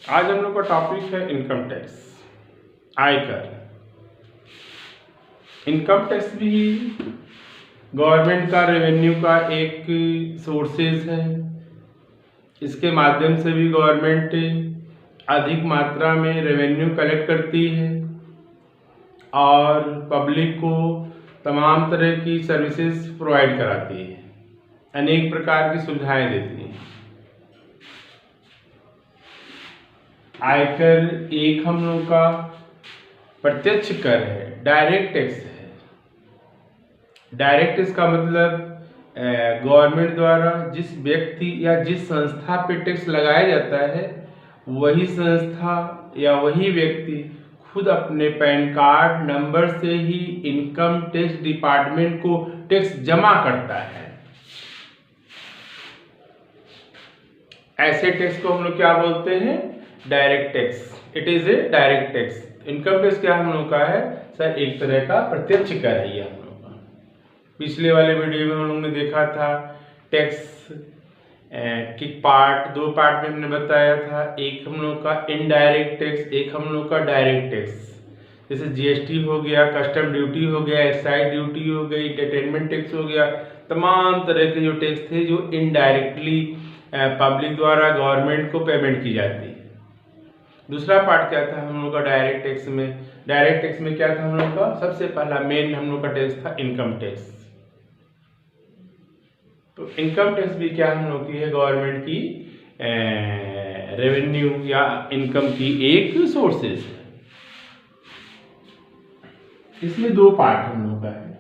आज हम लोग का टॉपिक है इनकम टैक्स, आयकर। इनकम टैक्स भी गवर्नमेंट का रेवेन्यू का एक सोर्सेज है। इसके माध्यम से भी गवर्नमेंट अधिक मात्रा में रेवेन्यू कलेक्ट करती है और पब्लिक को तमाम तरह की सर्विसेज प्रोवाइड कराती है, अनेक प्रकार की सुविधाएं देती है। आयकर एक हम लोग का प्रत्यक्ष कर है, डायरेक्ट टैक्स है। डायरेक्ट टैक्स का मतलब गवर्नमेंट द्वारा जिस व्यक्ति या जिस संस्था पे टैक्स लगाया जाता है, वही संस्था या वही व्यक्ति खुद अपने पैन कार्ड नंबर से ही इनकम टैक्स डिपार्टमेंट को टैक्स जमा करता है। ऐसे टैक्स को हम लोग क्या बोलते हैं? Direct tax. It is a direct tax. Income tax क्या हम लोग का है? सर एक तरह का प्रत्यक्ष कर है ये हम लोग का। पिछले वाले वीडियो में हम लोग ने देखा था टैक्स की दो पार्ट में हमने बताया था। एक हम लोग का इनडायरेक्ट टैक्स, एक हम लोग का डायरेक्ट टैक्स। जैसे जीएसटी हो गया, कस्टम ड्यूटी हो गया, एक्साइज ड्यूटी हो गई, एंटरटेनमेंट टैक्स हो गया। तमाम तरह के जो टैक्स थे जो इनडायरेक्टली पब्लिक द्वारा गवर्नमेंट को पेमेंट की जाती है। दूसरा पार्ट क्या था हम लोग का डायरेक्ट टैक्स में? डायरेक्ट टैक्स में क्या था हम लोग का? सबसे पहला मेन हम लोग का टैक्स था इनकम टैक्स। तो इनकम टैक्स भी क्या हम लोग की है? गवर्नमेंट की रेवेन्यू या इनकम की एक सोर्सेज है। इसमें दो पार्ट हम लोग का है।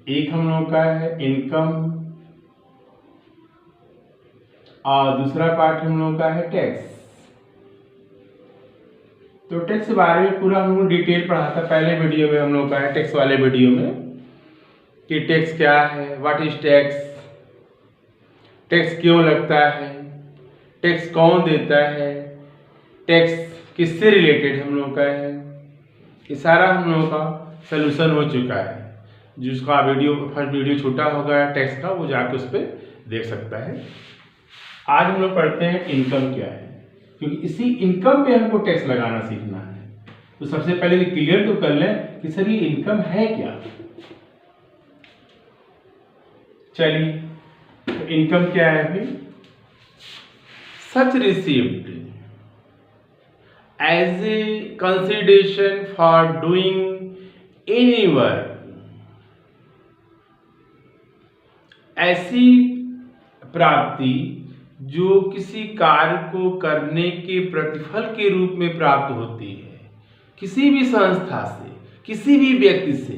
एक हम लोग का है इनकम और दूसरा पार्ट हम लोग का है टैक्स। तो टैक्स के बारे में पूरा हम लोग डिटेल पढ़ा था पहले वीडियो में हम लोग का है, टैक्स वाले वीडियो में, कि टैक्स क्या है, व्हाट इज टैक्स, टैक्स क्यों लगता है, टैक्स कौन देता है, टैक्स किससे रिलेटेड हम लोग का है। ये सारा हम लोगों का सोल्यूशन हो चुका है। जिसका फर्स्ट वीडियो छोटा होगा टैक्स का, वो जाके उस पर देख सकता है। आज हम लोग पढ़ते हैं इनकम क्या है, क्योंकि इसी इनकम पे हमको टैक्स लगाना सीखना है। तो सबसे पहले क्लियर तो कर लें कि सर ये इनकम है क्या। चलिए, तो इनकम क्या है भाई? Such received as a consideration for doing any work, ऐसी प्राप्ति जो किसी कार्य को करने के प्रतिफल के रूप में प्राप्त होती है किसी भी संस्था से, किसी भी व्यक्ति से।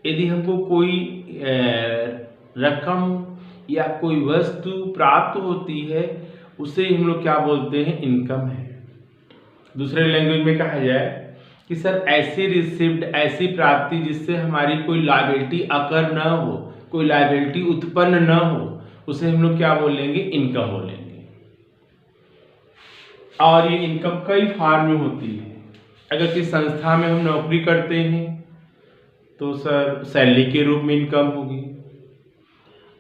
यदि हमको कोई रकम या कोई वस्तु प्राप्त होती है, उसे हम लोग क्या बोलते हैं? इनकम है। दूसरे लैंग्वेज में कहा जाए कि सर ऐसी रिसिप्ट, ऐसी प्राप्ति जिससे हमारी कोई लायबिलिटी अकर न हो, कोई लायबिलिटी उत्पन्न न हो, उसे हम लोग क्या बोलेंगे? इनकम बोलेंगे। और ये इनकम कई फॉर्म में होती है। अगर किसी संस्था में हम नौकरी करते हैं तो सर सैलरी के रूप में इनकम होगी।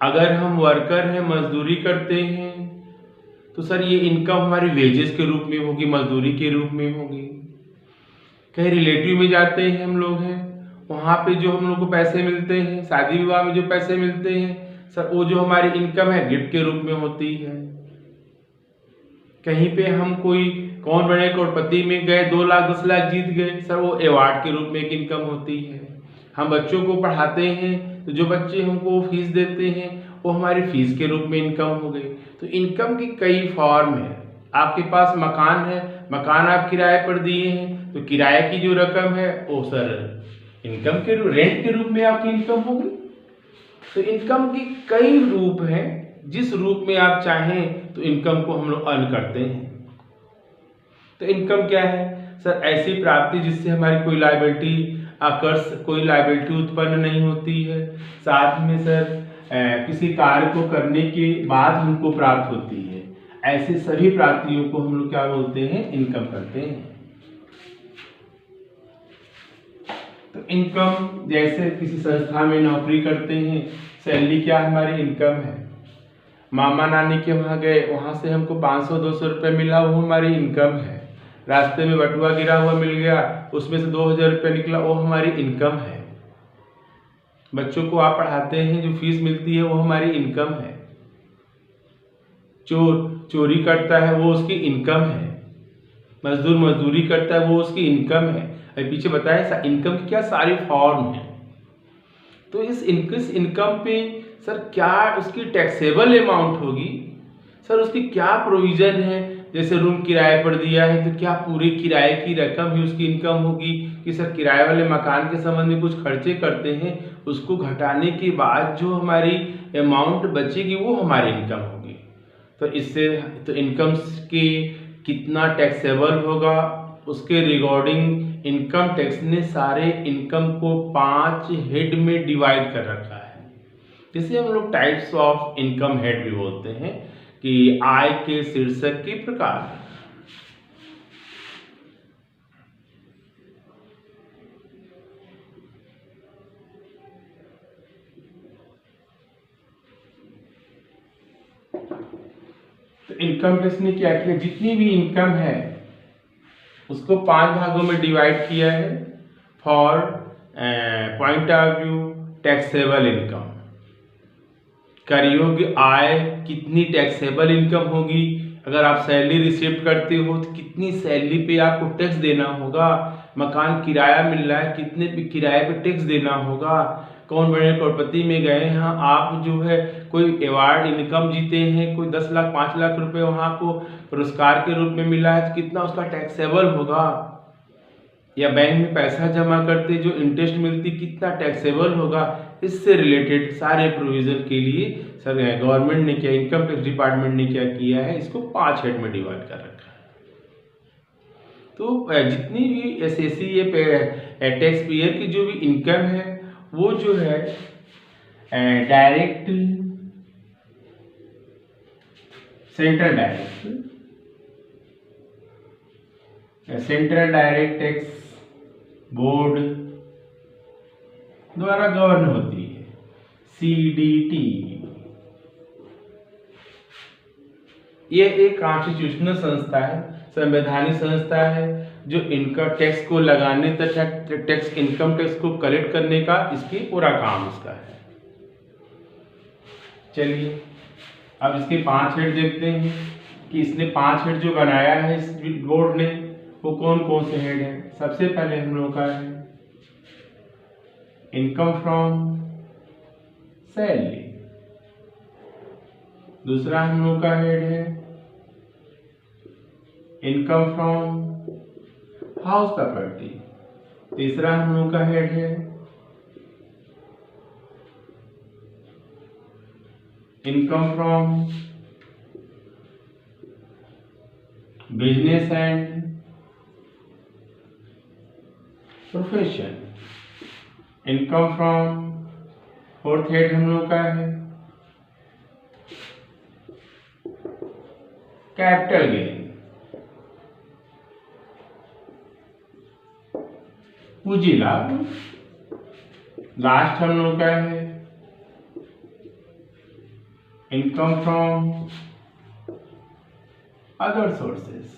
अगर हम वर्कर हैं, मजदूरी करते हैं, तो सर ये इनकम हमारी वेजेस के रूप में होगी, मजदूरी के रूप में होगी। कहीं रिलेटिव में जाते हैं हम लोग हैं, वहाँ पे जो हम लोग को पैसे मिलते हैं, शादी विवाह में जो पैसे मिलते हैं, सर वो जो हमारी इनकम है गिफ्ट के रूप में होती है। कहीं पे हम कोई कौन बने करोड़पति में गए, 2 लाख 10 लाख जीत गए, सर वो अवार्ड के रूप में एक इनकम होती है। हम बच्चों को पढ़ाते हैं तो जो बच्चे हमको फीस देते हैं वो हमारी फीस के रूप में इनकम हो गई। तो इनकम की कई फॉर्म है। आपके पास मकान है, मकान आप किराए पर दिए हैं, तो किराए की जो रकम है वो सर इनकम के रेंट के रूप में आपकी इनकम होगी। तो इनकम की कई रूप हैं, जिस रूप में आप चाहें तो इनकम को हम लोग अर्न करते हैं। तो इनकम क्या है? सर ऐसी प्राप्ति जिससे हमारी कोई लायबिलिटी कोई लायबिलिटी उत्पन्न नहीं होती है, साथ में सर किसी कार्य को करने के बाद हमको प्राप्त होती है। ऐसे सभी प्राप्तियों को हम लोग क्या बोलते हैं? इनकम करते हैं। तो इनकम जैसे किसी संस्था में नौकरी करते हैं, सैलरी क्या हमारी इनकम है। मामा नानी के वहाँ गए, वहाँ से हमको 500-200 रुपये मिला, वो हमारी इनकम है। रास्ते में बटुआ गिरा हुआ मिल गया, उसमें से 2000 रुपये निकला, वो हमारी इनकम है। बच्चों को आप पढ़ाते हैं, जो फीस मिलती है वो हमारी इनकम है। चोर चोरी करता है, वो उसकी इनकम है। मजदूर मजदूरी करता है, वो उसकी इनकम है। अभी पीछे बताया इनकम की क्या सारी फॉर्म है। तो इस इनकम पे सर क्या उसकी टैक्सेबल अमाउंट होगी, सर उसकी क्या प्रोविजन है। जैसे रूम किराए पर दिया है तो क्या पूरे किराए की रकम ही उसकी इनकम होगी, कि सर किराए वाले मकान के संबंध में कुछ खर्चे करते हैं, उसको घटाने के बाद जो हमारी अमाउंट बचेगी वो हमारी इनकम होगी। तो इससे तो इनकम के कितना टैक्सेबल होगा, उसके रिगार्डिंग इनकम टैक्स ने सारे इनकम को 5 हेड में डिवाइड कर रखा है। जिसे हम लोग टाइप्स ऑफ इनकम हेड भी बोलते हैं, कि आय के शीर्षक के प्रकार। तो इनकम टैक्स ने क्या किया, जितनी भी इनकम है उसको 5 भागों में डिवाइड किया है। For point of view taxable income, कर योग्य आय कितनी टैक्सेबल इनकम होगी। अगर आप सैलरी रिसीव करते हो तो कितनी सैलरी पे आपको टैक्स देना होगा। मकान किराया मिल रहा है, कितने पे किराए पे टैक्स देना होगा। कौन बड़े करोड़पति में गए हैं, आप जो है कोई अवार्ड इनकम जीते हैं, कोई 10 लाख 5 लाख रुपए वहाँ को पुरस्कार के रूप में मिला है, तो कितना उसका टैक्सेबल होगा। या बैंक में पैसा जमा करते जो इंटरेस्ट मिलती, कितना टैक्सेबल होगा। इससे रिलेटेड सारे प्रोविजन के लिए सर गवर्नमेंट ने क्या, इनकम टैक्स डिपार्टमेंट ने क्या किया है, इसको 5 हेड में डिवाइड कर रखा है। तो जितनी भी एसएससी ये टैक्स पेयर की जो भी इनकम है, वो जो है direct, central direct tax board द्वारा गवर्न होती है, CDT। ये एक कॉन्स्टिट्यूशनल संस्था है, संवैधानिक संस्था है, जो इनकम टैक्स को लगाने तथा टैक्स इनकम टैक्स को कलेक्ट करने का इसकी पूरा काम इसका है। चलिए अब इसके 5 हेड देखते हैं कि इसने 5 हेड जो बनाया है इस बोर्ड ने, वो कौन कौन से हेड हैं। सबसे पहले हम लोग का है इनकम फ्रॉम सैलरी। दूसरा हम लोग का हेड है इनकम फ्रॉम हाउस प्रॉपर्टी। तीसरा हम लोग का हेड है income from business and profession. Income from, fourth head हम लोग का है कैपिटल गेन, पूंजी लाभ। लास्ट हम लोग का है इनकम फ्रॉम अदर सोर्सेस।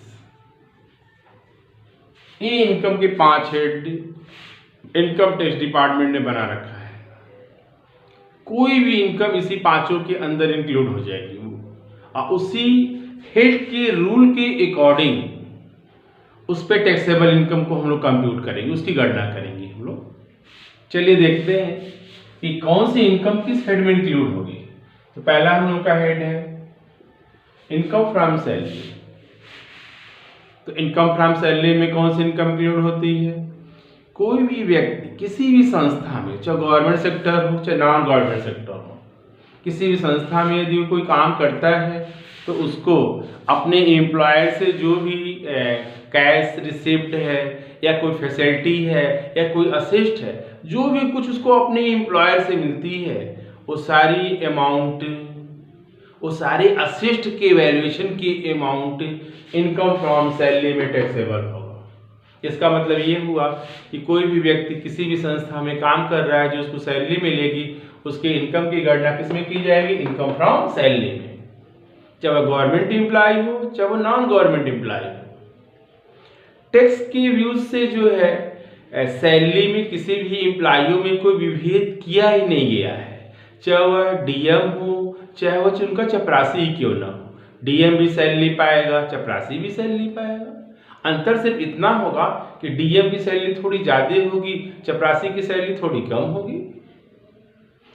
ये इनकम के 5 हेड इनकम टैक्स डिपार्टमेंट ने बना रखा है। कोई भी इनकम इसी 5 के अंदर इंक्लूड हो जाएगी, और उसी हेड के रूल के अकॉर्डिंग उस पे टैक्सेबल इनकम को हम लोग कंप्यूट करेंगे, उसकी गणना करेंगे हम लोग। चलिए देखते हैं कि कौन सी इनकम किस हेड में इंक्लूड होगी। तो पहला हम लोग का हेड है इनकम फ्रॉम सैलरी। तो इनकम फ्रॉम सैलरी में कौन सी इनकम इंक्लूड होती है। कोई भी व्यक्ति किसी भी संस्था में, चाहे गवर्नमेंट सेक्टर हो चाहे नॉन गवर्नमेंट सेक्टर हो, किसी भी संस्था में यदि कोई काम करता है तो उसको अपने एम्प्लॉयर से जो भी कैश रिसिप्ट है या कोई फैसिलिटी है या कोई असिस्ट है, जो भी कुछ उसको अपने एम्प्लॉयर से मिलती है, वो सारी अमाउंट, वो सारे असिस्ट के वैल्यूएशन की अमाउंट इनकम फ्रॉम सैलरी में टैक्सेबल होगा। इसका मतलब ये हुआ कि कोई भी व्यक्ति किसी भी संस्था में काम कर रहा है, जो उसको सैलरी मिलेगी, उसके इनकम की गणना किस में की जाएगी, इनकम फ्रॉम सैलरी में। चाहे वह गवर्नमेंट एम्प्लॉय हो चाहे वो नॉन गवर्नमेंट एम्प्लॉय हो। टैक्स के व्यूज से जो है सैलरी में किसी भी एम्प्लॉयों में कोई विभेद किया ही नहीं गया है, चाहे वह डीएम हो चाहे वह उनका चपरासी ही क्यों ना हो। डीएम भी सैलरी पाएगा, चपरासी भी सैलरी पाएगा। अंतर सिर्फ इतना होगा कि डीएम की सैलरी थोड़ी ज़्यादा होगी, चपरासी की सैलरी थोड़ी कम होगी।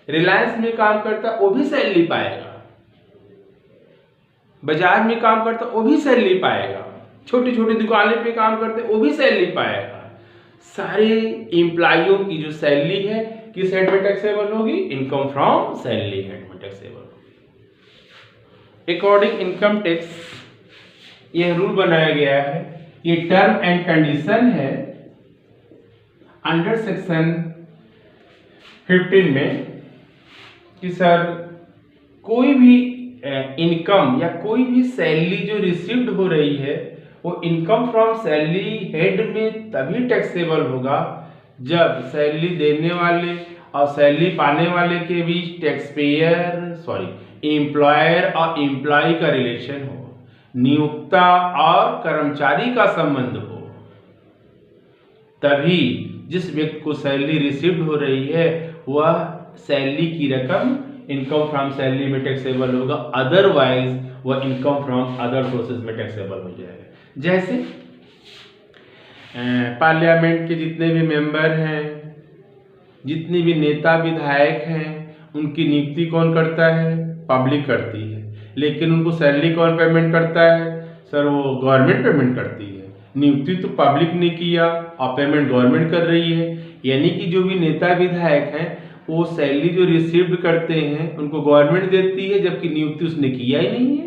रिलायंस में काम करता वो भी सैलरी पाएगा, बाजार में काम करता वो भी सैलरी पाएगा, छोटी छोटी दुकानें पे काम करते वो भी सैलरी पाएगा। सारे एम्प्लॉइयों की जो सैलरी है किस हेड में टैक्सेबल होगी? इनकम फ्रॉम सैलरी हेड में टैक्सेबल होगी। अकॉर्डिंग इनकम टैक्स यह रूल बनाया गया है, ये टर्म एंड कंडीशन है अंडर सेक्शन 15 में कि सर कोई भी इनकम या कोई भी सैलरी जो रिसीव्ड हो रही है वो इनकम फ्रॉम सैलरी हेड में तभी टैक्सेबल होगा जब सैलरी देने वाले और सैलरी पाने वाले के बीच एम्प्लॉयर और एम्प्लॉय का रिलेशन हो, नियोक्ता और कर्मचारी का संबंध हो, तभी जिस व्यक्ति को सैलरी रिसीव्ड हो रही है वह सैलरी की रकम इनकम फ्रॉम सैलरी में टैक्सेबल होगा, अदरवाइज वह इनकम फ्रॉम अदर सोर्सेज में टैक्सेबल हो जाएगा। जैसे पार्लियामेंट के जितने भी मेंबर हैं, जितने भी नेता विधायक हैं, उनकी नियुक्ति कौन करता है? पब्लिक करती है, लेकिन उनको सैलरी कौन पेमेंट करता है? सर वो गवर्नमेंट पेमेंट करती है। नियुक्ति तो पब्लिक ने किया और पेमेंट गवर्नमेंट कर रही है, यानी कि जो भी नेता विधायक हैं वो सैलरी जो रिसीव्ड करते हैं उनको गवर्नमेंट देती है, जबकि नियुक्ति उसने किया ही नहीं है।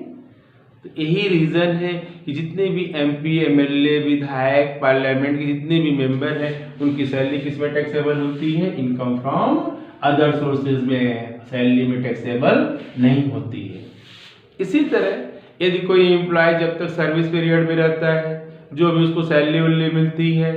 तो यही रीज़न है कि जितने भी एमपी, एमएलए, विधायक, पार्लियामेंट के जितने भी मेंबर हैं उनकी सैलरी किस में टैक्सेबल होती है? इनकम फ्रॉम अदर सोर्सेज में सैलरी में टैक्सेबल नहीं होती है। इसी तरह यदि कोई एम्प्लॉय जब तक सर्विस पीरियड में रहता है, जो भी उसको सैलरी वैलरी मिलती है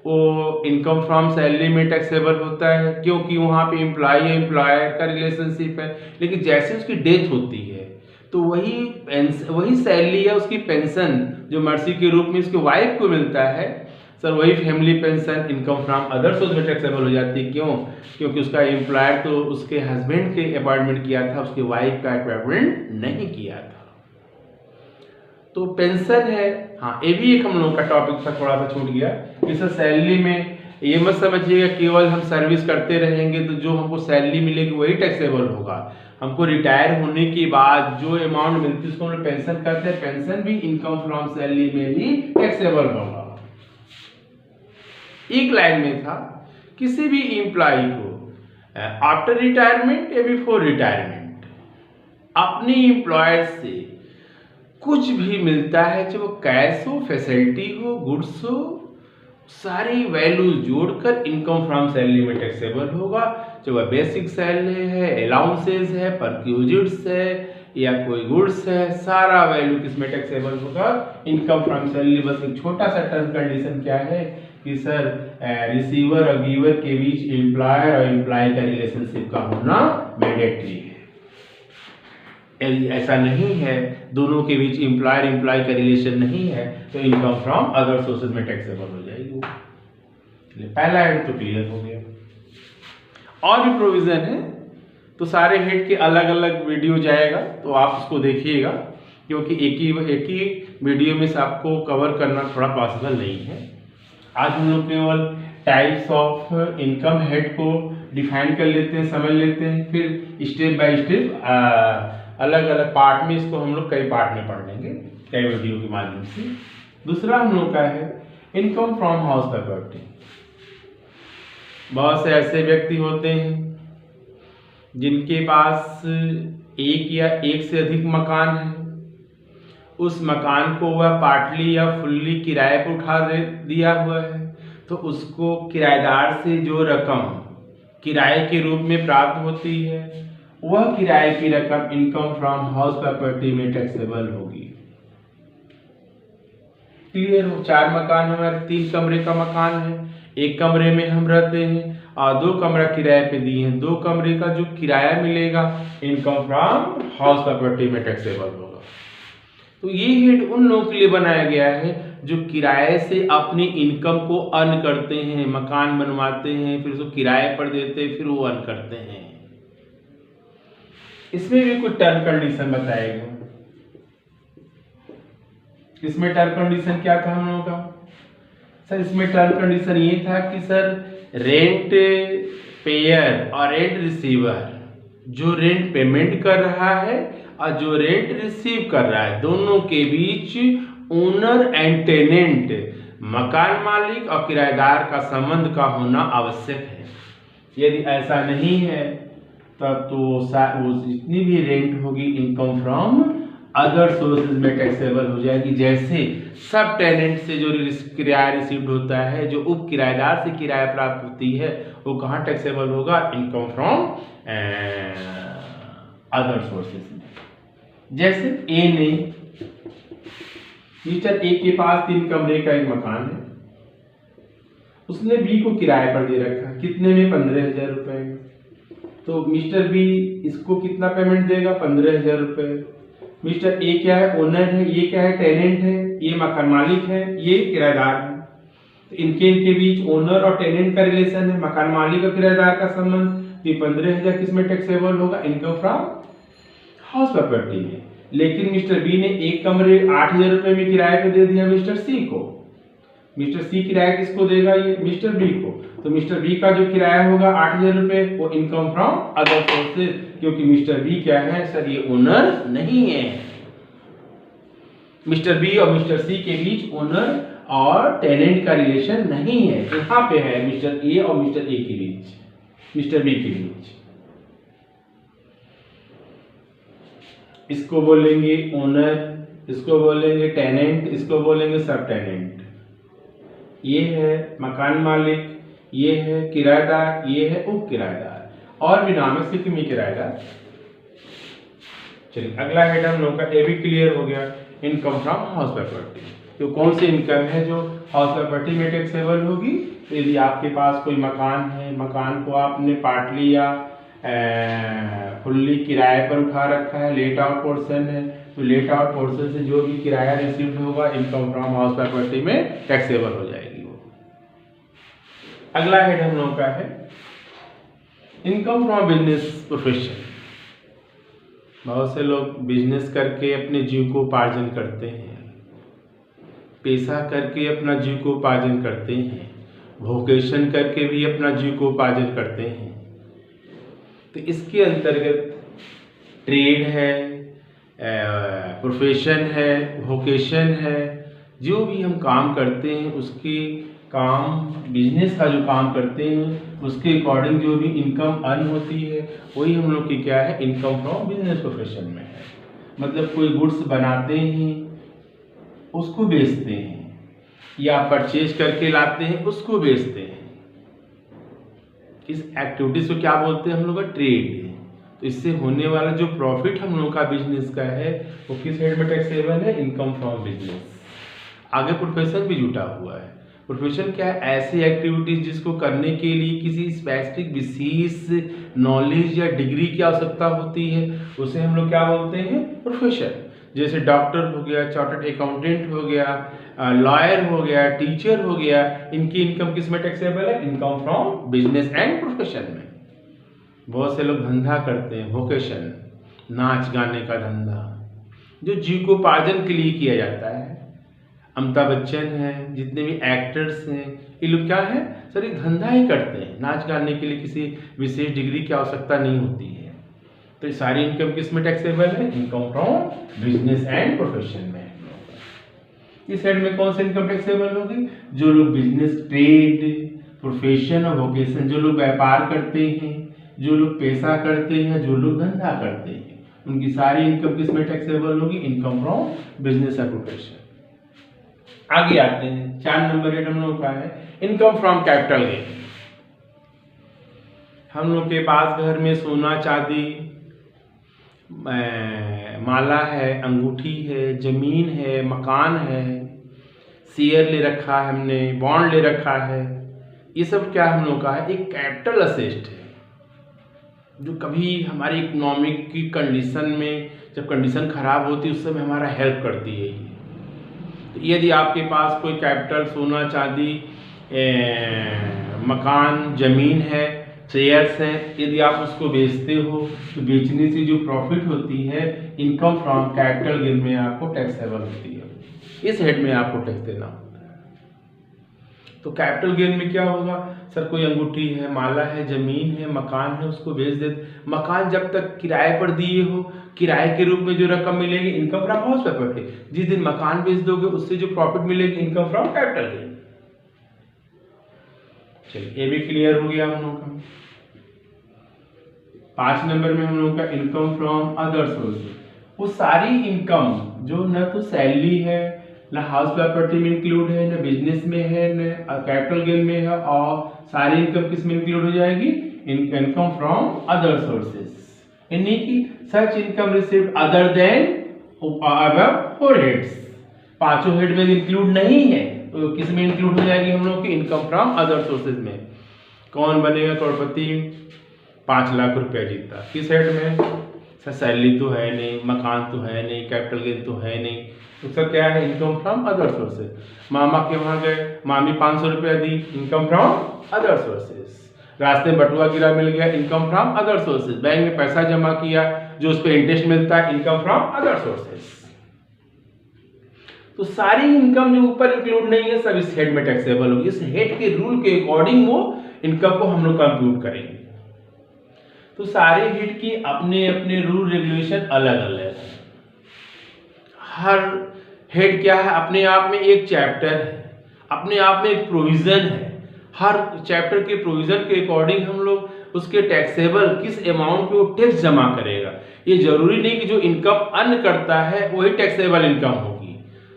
वो इनकम फ्रॉम सैलरी में टैक्सेबल होता है, क्योंकि वहाँ पे एम्प्लॉय एम्प्लॉयर का रिलेशनशिप है। लेकिन जैसे उसकी डेथ होती है तो वही सैलरी या उसकी पेंशन जो मर्सी के रूप में उसकी वाइफ को मिलता है, सर वही family pension income from other source में टैक्सेबल हो जाती है। क्यों? क्योंकि उसका एम्प्लॉयर तो उसके हस्बैंड के अपॉइंटमेंट किया था, उसके वाइफ का अपॉइंटमेंट नहीं किया था। तो पेंशन है, हाँ ये भी एक हम लोग का टॉपिक था, थोड़ा सा छूट गया। इस सैलरी में ये मत समझिएगा केवल हम सर्विस करते रहेंगे तो जो हमको सैलरी मिलेगी वही टैक्सेबल होगा। हमको रिटायर होने के बाद जो अमाउंट मिलती है उसको हम पेंशन करते हैं, पेंशन भी इनकम फ्रॉम सैलरी में ही टैक्सेबल होगा। एक लाइन में था, किसी भी एम्प्लॉय को आफ्टर रिटायरमेंट या बिफोर रिटायरमेंट अपने एम्प्लॉयर से कुछ भी मिलता है, चाहे वो कैश हो, फैसिलिटी हो, गुड्स हो, सारी वैल्यूज जोड़कर इनकम फ्रॉम सैलरी में टैक्सेबल होगा। चाहे वह बेसिक सैलरी है, अलाउंसेस है, परक्यूजिट्स है या कोई गुड्स है, सारा वैल्यू किसमें टैक्सेबल होगा? Income from salary. बस एक छोटा सा टर्म कंडीशन क्या है कि सर रिसीवर और गिवर के बीच एम्प्लॉयर और एम्प्लॉय का रिलेशनशिप का होना मैंडेटरी है। यदि ऐसा नहीं है, दोनों के बीच एम्प्लॉयर एम्प्लॉय का रिलेशन नहीं है, तो इनकम फ्रॉम अदर सोर्सेज में टैक्सेबल हो जाएगी। पहला हेड तो क्लियर हो गया। और भी प्रोविजन है तो सारे हेड के अलग अलग वीडियो जाएगा, तो आप उसको देखिएगा, क्योंकि एक ही वीडियो में से आपको कवर करना थोड़ा पॉसिबल नहीं है। आज हम लोग केवल टाइप्स ऑफ इनकम हेड को डिफाइन कर लेते हैं, समझ लेते हैं, फिर स्टेप बाय स्टेप अलग अलग पार्ट में इसको हम लोग कई पार्ट में पढ़ लेंगे, कई वीडियो के माध्यम से। दूसरा हम लोग का है इनकम फ्रॉम हाउस प्रॉपर्टी। बहुत से ऐसे व्यक्ति होते हैं जिनके पास एक या एक से अधिक मकान है, उस मकान को वह पार्टली या फुल्ली किराए पर उठा दिया हुआ है, तो उसको किराएदार से जो रकम किराए के रूप में प्राप्त होती है वह किराए की रकम इनकम फ्रॉम हाउस प्रॉपर्टी में टैक्सेबल होगी। क्लियर हो? 4 मकान हमारे, 3 कमरे का मकान है, 1 कमरे में हम रहते हैं और 2 कमरा किराए पे दिए हैं। 2 कमरे का जो किराया मिलेगा इनकम फ्रॉम हाउस प्रॉपर्टी में टैक्सेबल होगा। तो ये हेड उन लोगों के लिए बनाया गया है जो किराए से अपनी इनकम को अर्न करते हैं, मकान बनवाते हैं, फिर उसको किराए पर देते हैं, फिर वो अर्न करते हैं। इसमें भी कुछ टर्म कंडीशन बताए गए। इसमें टर्म कंडीशन क्या था हम लोगों का? सर इसमें टर्म कंडीशन ये था कि सर रेंट पेयर और रेंट रिसीवर, जो रेंट पेमेंट कर रहा है और जो रेंट रिसीव कर रहा है, दोनों के बीच ओनर एंड टेनेंट, मकान मालिक और किराएदार का संबंध का होना आवश्यक है। यदि ऐसा नहीं है तब तो वो जितनी भी रेंट होगी इनकम फ्रॉम अदर सोर्सेज में टैक्सेबल हो जाएगी। जैसे सब टेनेंट से जो किराया रिसीव्ड होता है, जो उप किराएदार से किराया प्राप्त होती है, वो कहाँ टैक्सेबल होगा? इनकम फ्रॉम अदर सोर्सेज में। जैसे ए ने, मिस्टर ए के पास 3 कमरे का एक मकान है, उसने बी को किराए पर दे रखा, कितने में? 15,000 रुपए में। तो मिस्टर बी इसको कितना पेमेंट देगा? 15,000 रुपए। मिस्टर ए क्या है? ओनर है, ये क्या है? टेनेंट है, ये मकान मालिक है, ये किराएदार है। तो इनके बीच ओनर और टेनेंट का रिलेशन है, मकान मालिक और किराएदार का संबंध। तो 15,000 किसमें टैक्सेबल होगा? इनकम फ्रॉम हाउस प्रॉपर्टी में। लेकिन मिस्टर बी ने एक कमरे 8,000 रुपए में किराए पे दे दिया मिस्टर सी को। मिस्टर सी किराया किसको देगा? ये मिस्टर बी को। तो मिस्टर बी का जो किराया होगा 8,000 रुपए, वो इनकम फ्रॉम अदर सोर्सेज, क्योंकि मिस्टर बी क्या है सर? ये ओनर नहीं है। मिस्टर बी और मिस्टर सी के बीच ओनर और टेनेंट का रिलेशन नहीं है। यहाँ पे है मिस्टर ए और मिस्टर ए के बीच, मिस्टर बी के बीच। इसको बोलेंगे ओनर, इसको बोलेंगे टेनेंट, इसको बोलेंगे सब टेनेंट। ये है मकान मालिक, ये है किराएदार, ये है उप किराएदार, और भी नाम है सिर्फ में किराएदार। चलिए अगला हेड हम लोग का ए भी क्लियर हो गया, इनकम फ्रॉम हाउस प्रॉपर्टी। तो कौन सी इनकम है जो हाउस प्रॉपर्टी में टैक्सेबल होगी? तो यदि आपके पास कोई मकान है, मकान को आपने पार्टली या फुल्ली किराए पर उठा रखा है, लेट आउट पोर्शन है, तो लेट आउट पोर्शन से जो भी किराया रिसीव्ड होगा इनकम फ्रॉम हाउस प्रॉपर्टी में टैक्सेबल हो जाएगी वो। अगला हेड हम लोगों का है इनकम फ्रॉम बिजनेस प्रोफेशन। बहुत से लोग बिजनेस करके अपने जीविकोपार्जन करते हैं, पेशा करके अपना जीविकोपार्जन करते हैं, वोकेशन करके भी अपना जीविकोपार्जन करते हैं। तो इसके अंतर्गत ट्रेड है, प्रोफेशन है, वोकेशन है, जो भी हम काम करते हैं उसके काम, बिजनेस का जो काम करते हैं उसके अकॉर्डिंग जो भी इनकम अर्न होती है वही हम लोग की क्या है? इनकम फ्रॉम बिजनेस प्रोफेशन में है। मतलब कोई गुड्स बनाते हैं उसको बेचते हैं, या परचेज करके लाते हैं उसको बेचते हैं। इस एक्टिविटीज को क्या बोलते हैं हम लोग का? ट्रेड। तो इससे होने वाला जो प्रॉफिट हम लोग का बिजनेस का है वो किस हेड में टैक्सेबल है? Income from business. आगे प्रोफेशन भी जुटा हुआ है। प्रोफेशन क्या है? ऐसी एक्टिविटीज जिसको करने के लिए किसी स्पेसिफिक विशेष नॉलेज या डिग्री की आवश्यकता होती है, उसे हम लोग क्या बोलते हैं? प्रोफेशन। जैसे डॉक्टर हो गया, चार्टर्ड अकाउंटेंट हो गया, लॉयर हो गया, टीचर हो गया, इनकी इनकम किस में टैक्सेबल है? Income from business and profession में। बहुत से लोग धंधा करते हैं, वोकेशन, नाच गाने का धंधा, जो जीविकोपार्जन के लिए किया जाता है। अमिताभ बच्चन हैं, जितने भी एक्टर्स हैं, ये लोग क्या है सर? एक धंधा ही करते हैं, नाच गाने के लिए किसी विशेष डिग्री की आवश्यकता नहीं होती है। तो ये सारी इनकम किस में टैक्सेबल है? Income from business and profession में। इस साइड में कौन सी इनकम टैक्सेबल होगी? जो लोग बिजनेस, ट्रेड, प्रोफेशन और वोकेशन, जो लोग व्यापार करते हैं, जो लोग पेशा करते हैं, जो लोग धंधा करते हैं, उनकी सारी इनकम किस में टैक्सेबल होगी? इनकम फ्रॉम बिजनेस और प्रोफेशन। आगे आते हैं, 4 नंबर हेड हम लोग का है इनकम फ्रॉम कैपिटल गेन। हम लोग के पास घर में सोना चांदी, माला है, अंगूठी है, जमीन है, मकान है, शेयर ले रखा है हमने, बॉन्ड ले रखा है, ये सब क्या हम लोग का है? एक कैपिटल असेट है, जो कभी हमारे इकोनॉमिक की कंडीशन में जब कंडीशन खराब होती है उस समय हमारा हेल्प करती है ये। तो यदि आपके पास कोई कैपिटल, सोना चांदी, मकान, ज़मीन है, शेयर्स हैं, यदि आप उसको बेचते हो तो बेचने से जो प्रॉफिट होती है इनकम फ्रॉम कैपिटल गेन में आपको टैक्सेबल होती है। इस हेड में आपको टैक्स देना होता है। तो कैपिटल गेन में क्या होगा सर, कोई अंगूठी है, माला है, जमीन है, मकान है, उसको बेच देते। मकान जब तक किराए पर दिए हो, किराए के रूप में जो रकम मिलेगी इनकम फ्रॉम हाउस प्रॉपर्टी। जिस दिन मकान बेच दोगे उससे जो प्रॉफिट मिलेगी इनकम फ्रॉम कैपिटल गेन। चलिए ये भी क्लियर हो गया हम लोग का। 5 नंबर में हम लोग का इनकम फ्रॉम अदर सोर्सेज। वो सारी इनकम जो न तो सैलरी है, ना हाउस प्रॉपर्टी में इंक्लूड है, न बिजनेस में है, न कैपिटल गेन में है, और सारी इनकम किस में इंक्लूड हो जाएगी, इनकम फ्रॉम अदर सोर्सेज, यानी कि such income received other than above 4 heads. 5 head में इंक्लूड नहीं है तो किस में इंक्लूड हो जाएगी हम लोग की, इनकम फ्रॉम अदर सोर्सेज में। कौन बनेगा करोड़पति, 5 लाख रुपया जीता, किस हेड में, सर सैलरी तो है नहीं, मकान तो है नहीं, कैपिटल गेन तो है नहीं, तो सर क्या है, इनकम फ्रॉम अदर सोर्सेज। मामा के वहां गए, मामी 500 रुपया दी, इनकम फ्रॉम अदर सोर्सेज। रास्ते में बटुआ गिरा मिल गया, income from other sources. Bank में पैसा जमा किया, जो उस पर इंटरेस्ट मिलता है, इनकम फ्रॉम अदर सोर्सेज। तो सारी इनकम जो ऊपर इंक्लूड नहीं है सब इस हेड में टैक्सेबल होगी। इस हेड के रूल के अकॉर्डिंग वो इनकम को हम लोग कंप्यूट करेंगे। तो सारे हेड की अपने अपने रूल रेगुलेशन अलग अलग है। हर हेड क्या है, अपने आप में एक चैप्टर है, अपने आप में एक प्रोविजन है। हर चैप्टर के प्रोविजन के अकॉर्डिंग हम लोग उसके टैक्सेबल किस अमाउंट पे वो टैक्स जमा करेगा। ये जरूरी नहीं कि जो इनकम अर्न करता है वही टैक्सेबल इनकम होगी।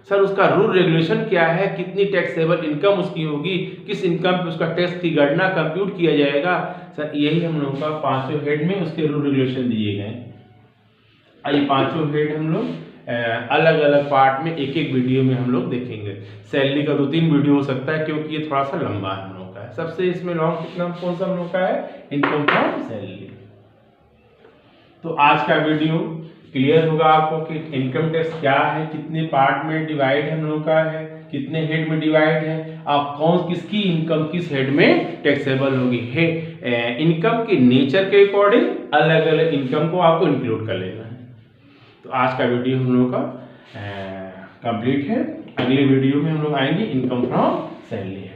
सर उसका रूल रेगुलेशन क्या है, कितनी टैक्सेबल इनकम उसकी होगी, किस इनकम पे उसका टैक्स की गणना कंप्यूट किया जाएगा। सर यही हम लोगों का 5 हेड में उसके रूल रेगुलेशन दिए गए। ये 5 हेड हम लोग अलग अलग पार्ट में एक एक वीडियो में हम लोग देखेंगे। सैलरी का 2-3 वीडियो हो सकता है क्योंकि ये थोड़ा सा लंबा हम लोग का है। सबसे इसमें लॉन्ग कितना कौन सा हम लोग का है, इनकम फ्रॉम सैलरी। तो आज का वीडियो क्लियर होगा आपको कि इनकम टैक्स क्या है, कितने पार्ट में डिवाइड हम लोग का है, कितने हेड में डिवाइड है, आप कौन किसकी इनकम किस हेड में टैक्सेबल होगी। इनकम के नेचर के अकॉर्डिंग अलग अलग इनकम को आपको इंक्लूड कर लेना है। तो आज का वीडियो हम लोग का कंप्लीट है। अगले वीडियो में हम लोग आएंगे इनकम फ्रॉम सैलरी।